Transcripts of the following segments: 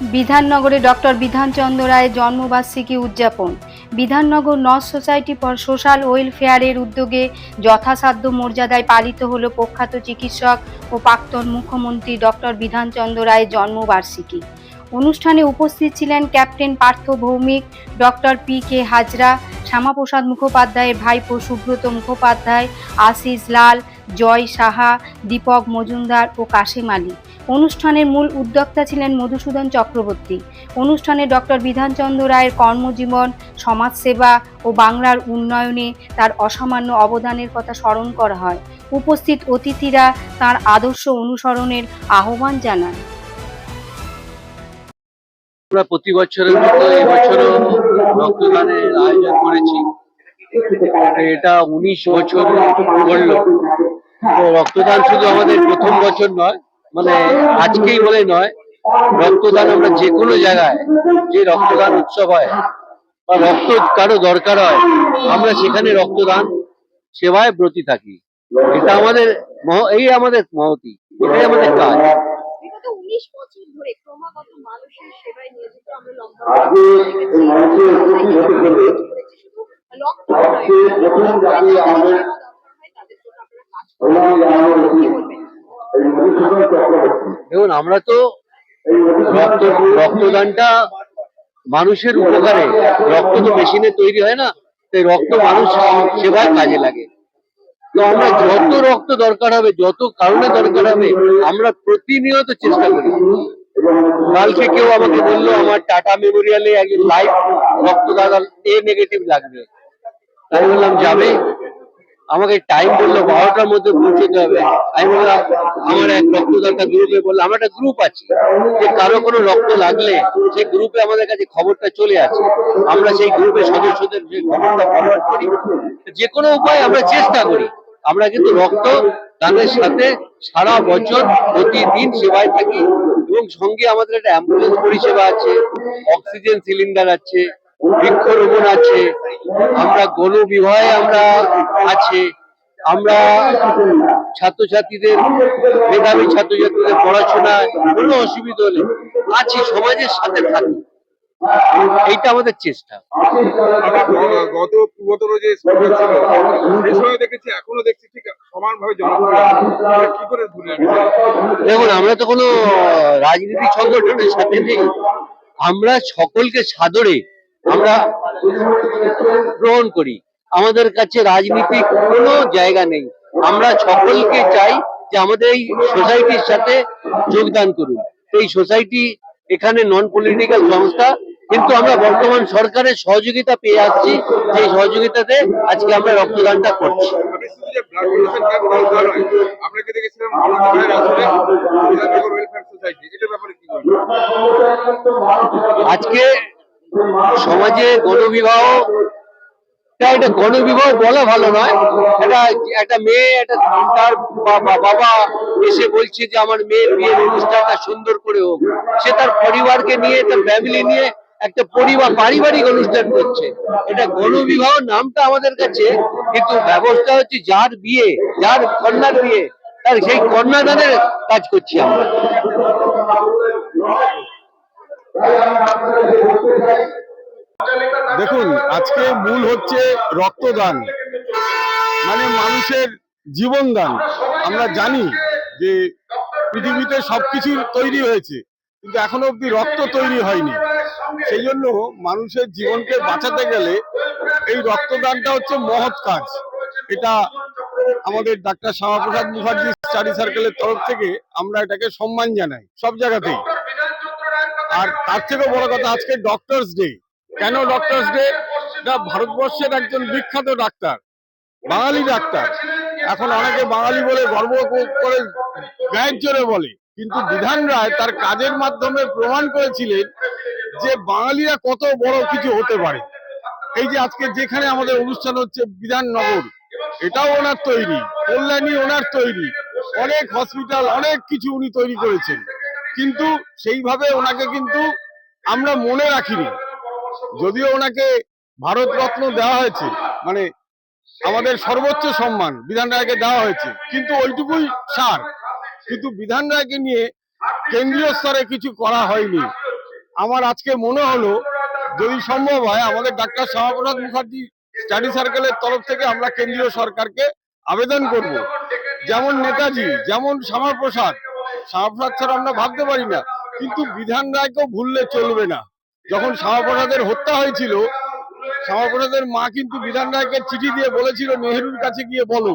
বিধাননগরে doctor Bidhanchandra রায়ের জন্মবার্ষিকী উদযাপন। Bidhannagar north society for social ওয়েলফেয়ারের উদ্যোগে যথাসাধ্য মর্যাদায় পালিত হল প্রখ্যাত চিকিৎসক ও প্রাক্তন মুখ্যমন্ত্রী ডক্টর বিধানচন্দ্র রায়ের জন্মবার্ষিকী। অনুষ্ঠানে উপস্থিত ছিলেন ক্যাপ্টেন পার্থ ভৌমিক, ডক্টর পি.কে. হাজরা, শ্যামাপ্রসাদ মুখোপাধ্যায়ের ভাইপো সুব্রত মুখোপাধ্যায়, আশিস লাল, জয় সাহা, দীপক মজুমদার ও কাশেম আলী। অনুষ্ঠানের মূল উদ্যোক্তা ছিলেন মধুসূদন চক্রবর্তী। অনুষ্ঠানে ডক্টর বিধানচন্দ্র রায়ের কর্মজীবন, সমাজসেবা ও বাংলার উন্নয়নে তার অসামান্য অবদানের কথা স্মরণ করা হয়। উপস্থিত অতিথিরা তার আদর্শ অনুসরণের আহ্বান জানান। আমরা প্রতি বছরের মতো এবছরও রক্তদানের আয়োজন করেছি। এটা 19 বছর করলো। তো রক্তদান শুধু আমাদের প্রথম বছর নয়, মানে আজকেই বলে নয়, রক্তদান আমরা যে কোনো জায়গায় যে রক্তদান উৎসব হয় বা রক্ত কারো দরকার হয়, আমরা সেখানে রক্তদান সেবায় ব্রতী থাকি। এটা আমাদের আমাদের মহতি, এটাই আমাদের কাজ। বিগত 19 বছর ধরে ক্রমাগত মানুষের সেবায় নিয়োজিত আমরা দেখুন, আমরা তো রক্তদানটা মানুষের উপকারে, রক্ত তো মেশিনে তৈরি হয় না, তাই রক্ত মানুষ সেবায় কাজে লাগে। তো আমরা যত রক্ত দরকার হবে, যত কারণে দরকার হবে, আমরা প্রতিনিয়ত চেষ্টা করি। কালকে কেউ আমাকে বললো আমার টাটা মেমোরিয়ালে একজন লাইভ রক্তদান এ নেগেটিভ লাগবে। আমি বললাম যাবে, আমাকে টাইম বললো 12টার মধ্যে পৌঁছতে হবে। আমি বললাম আমার এক রক্তদাতা গ্রুপে বললাম, আমার একটা গ্রুপ আছে, যে কারো কোনো রক্ত লাগলে সেই গ্রুপে আমাদের কাছে খবরটা চলে আসে। আমরা সেই গ্রুপের সদস্যদের যে খবরটা ফরওয়ার্ড করি, যে কোনো উপায়ে আমরা চেষ্টা করি। আমরা কিন্তু রক্ত দানের সাথে সারা বছর প্রতিদিন সেবায় থাকি, এবং সঙ্গে আমাদের একটা অ্যাম্বুলেন্স পরিষেবা আছে, অক্সিজেন সিলিন্ডার আছে, বৃক্ষরোপণ আছে, আমরা গণবিবাহে আমরা আছে, আমরা ছাত্রছাত্রীদের মেধাবী ছাত্রছাত্রীদের পড়াশোনায় কোনো অসুবিধা হলে আছি, সমাজের সাথে থাকি, এইটা আমাদের চেষ্টা। গত পূর্বতর যে সরকার ছিল সেই সময় দেখেছি, এখনো দেখছি ঠিক সমানভাবে জনপ্রিয়। কি করে দেখুন, আমরা তো কোনো রাজনৈতিক সংগঠনের সাথে নেই, আমরা সকলকে সাদরে আমরা গ্রহণ করি। আমাদের কাছে রাজনীতিক কোনো জায়গা নেই। আমরা সকলকে চাই যে আমাদের এই সোসাইটির সাথে যোগদান করুন। এই সোসাইটি এখানে নন পলিটিক্যাল সংস্থা, কিন্তু আমরা বর্তমান সরকারের সহযোগিতা পেয়ে আসছি, সেই সহযোগিতাতে আজকে আমরা রক্তদানটা করছি। আজকে সমাজে গণবিবাহ, এটা গণবিবাহ বলা ভালো নয়, একটা মেয়ে তার বাবা এসে বলছে যে আমার মেয়ের বিয়ের অনুষ্ঠানটা সুন্দর করে হোক, সে তার পরিবারকে নিয়ে, তার ফ্যামিলি নিয়ে একটা পারিবারিক অনুষ্ঠান করছে। এটা গণবিবাহ নামটা আমাদের কাছে, কিন্তু ব্যবস্থা হচ্ছে যার বিয়ে, যার কন্যার বিয়ে, তার সেই কন্যাদানের কাজ করছি আমরা। দেখুন, আজকে মূল হচ্ছে রক্তদান, মানে মানুষের জীবন দান। আমরা জানি যে পৃথিবীতে সবকিছু তৈরি হয়েছে, কিন্তু এখনো অব্দি রক্ত তৈরি হয়নি। সেই জন্য মানুষের জীবনকে বাঁচাতে গেলে এই রক্তদানটা হচ্ছে মহৎ কাজ। এটা আমাদের ডাক্তার শ্যামাপ্রসাদ মুখার্জি স্টাডি সার্কেলের তরফ থেকে আমরা এটাকে সম্মান জানাই সব জায়গাতেই। আর তার থেকেও বড় কথা, আজকে ডক্টরস ডে। কেন ডক্টরস ডে? এটা ভারতবর্ষের একজন বিখ্যাত ডাক্তার, বাঙালি ডাক্তার। এখন অনেকে বাঙালি বলে গর্ব করে গায়ের জোরে বলে, কিন্তু বিধান রায় তার কাজের মাধ্যমে প্রমাণ করেছিলেন যে বাঙালিরা কত বড় কিছু হতে পারে। এই যে আজকে যেখানে আমাদের অনুষ্ঠান হচ্ছে বিধাননগর, এটাও ওনার তৈরি, কল্যাণী ওনার তৈরি, অনেক হসপিটাল, অনেক কিছু উনি তৈরি করেছেন, কিন্তু সেইভাবে ওনাকে কিন্তু আমরা মনে রাখিনি। যদিও ওনাকে ভারত রত্ন দেওয়া হয়েছে, মানে আমাদের সর্বোচ্চ সম্মান বিধান রায়কে দেওয়া হয়েছে, কিন্তু ওইটুকুই সার। কিন্তু বিধান রায়কে নিয়ে কেন্দ্রীয় স্তরে কিছু করা হয়নি। আমার আজকে মনে হলো যদি সম্ভব হয় আমাদের ডাক্তার শ্যামাপ্রসাদ মুখার্জি স্টাডি সার্কেলের তরফ থেকে আমরা কেন্দ্রীয় সরকারকে আবেদন করব, যেমন নেতাজি, যেমন শ্যামাপ্রসাদ ছাড়া আমরা ভাবতে পারি না, কিন্তু বিধান রায়কেও ভুললে চলবে না। যখন শ্যামাপ্রসাদের হত্যা হয়েছিল, শ্যামাপ্রসাদের মা কিন্তু বিধান রায়কে চিঠি দিয়ে বলেছিল নেহেরুর কাছে গিয়ে বলো।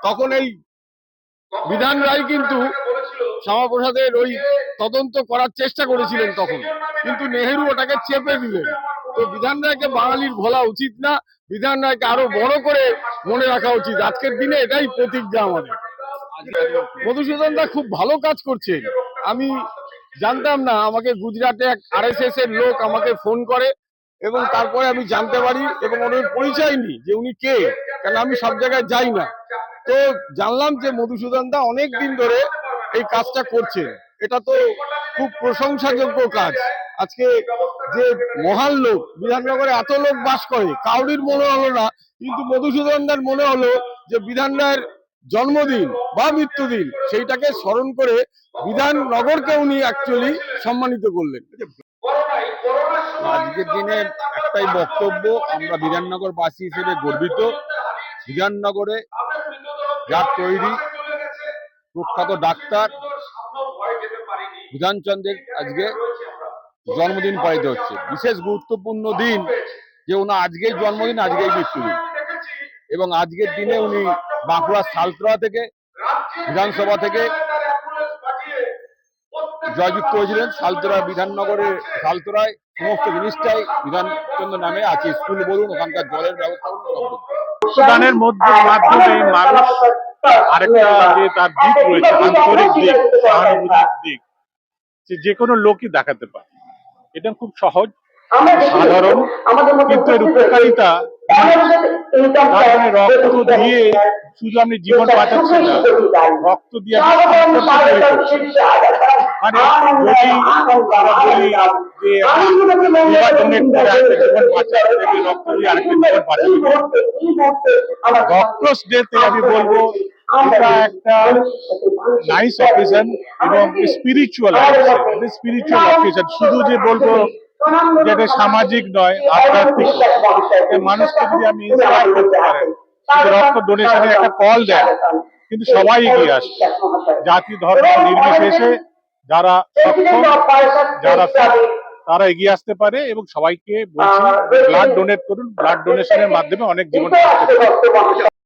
তখন এই বিধান রায় কিন্তু শ্যামাপ্রসাদের ওই তদন্ত করার চেষ্টা করেছিলেন তখন, কিন্তু নেহেরু ওটাকে চেপে দিলেন। তো বিধান রায়কে বাঙালির ভোলা উচিত না, বিধান রায়কে আরো বড় করে মনে রাখা উচিত। আজকের দিনে এটাই প্রতিজ্ঞা আমাদের। মধুসূদন দা খুব ভালো কাজ করছেন। আমি জানতাম না, আমাকে গুজরাটে এক RSS এর লোক আমাকে ফোন করে এবং তারপরে আমি জানতে পারি এবং ওনার পরিচয় নিই যে উনি কে, কারণ আমি সব জায়গায় যাই না। তো জানলাম যে মধুসূদন দা অনেক দিন ধরে এই কাজটা করছেন। এটা তো খুব প্রশংসাযোগ্য কাজ। আজকে যে মহান লোক, বিধাননগরে এত লোক বাস করে, কাউরির মনে হলো না, কিন্তু মধুসূদন দার মনে হলো যে বিধান রায়ের জন্মদিন বা মৃত্যুদিন সেইটাকে স্মরণ করে বিধাননগরকে উনি অ্যাকচুয়ালি সম্মানিত করলেন। আজকের দিনে একটাই বক্তব্য, আমরা বিধাননগর বাসী হিসেবে গর্বিত। বিধাননগরে যার তৈরি প্রখ্যাত ডাক্তার বিধানচন্দ্রের আজকে জন্মদিন পালিত হচ্ছে। বিশেষ গুরুত্বপূর্ণ দিন যে ওনার আজকেই জন্মদিন, আজকেই মৃত্যুদিন। এবং আজকের দিনে উনি বাঁকুড়ার সালতোরা থেকে, বিধানসভা থেকে জয়যুক্ত হয়েছিলেন। সালতোরা বিধাননগরের সালতোরায় সমস্ত জিনিসটাই বিধানচন্দ্র নামে আছে, স্কুল বলুন, ওখানকার জলের ব্যবস্থা বলুন। রক্তদানের মাধ্যমে মানুষ আরেকটা যে তার দিক রয়েছে, আন্তরিক দিক, সহানুভূতির দিক, যে কোনো লোকই দেখাতে পারে। এটা খুব সহজ, সাধারণ, কিন্তু এর উপকারিতা রক্ত দিয়ে শুধু আপনি জীবন বাঁচাচ্ছেন না, রক্ত দিয়ে আপনি মানে যদি আমরা বলি যে ডোনেট করে একটা জীবন বাঁচাতে, রক্ত দিয়ে আরেকটা জীবন বাঁচাতে। ডক্টরস ডেতে আমি বলবো এটা একটা নাইস অকেশন এবং স্পিরিচুয়াল অকেশন। শুধু যে বলবো যেটা সামাজিক নয়, আধ্যাত্মিক। মানুষকে যদি আমি ইন্সপায়ার করতে পারি, রক্ত ডোনেশনের একটা কল দেয়, কিন্তু সবাই এগিয়ে আসে, জাতি ধর্ম নির্বিশেষে যারা সক্ষম, যারা তারা এগিয়ে আসতে পারে। এবং সবাইকে বলছি ব্লাড ডোনেট করুন, ব্লাড ডোনেশনের মাধ্যমে অনেক জীবন বাঁচতে পারে।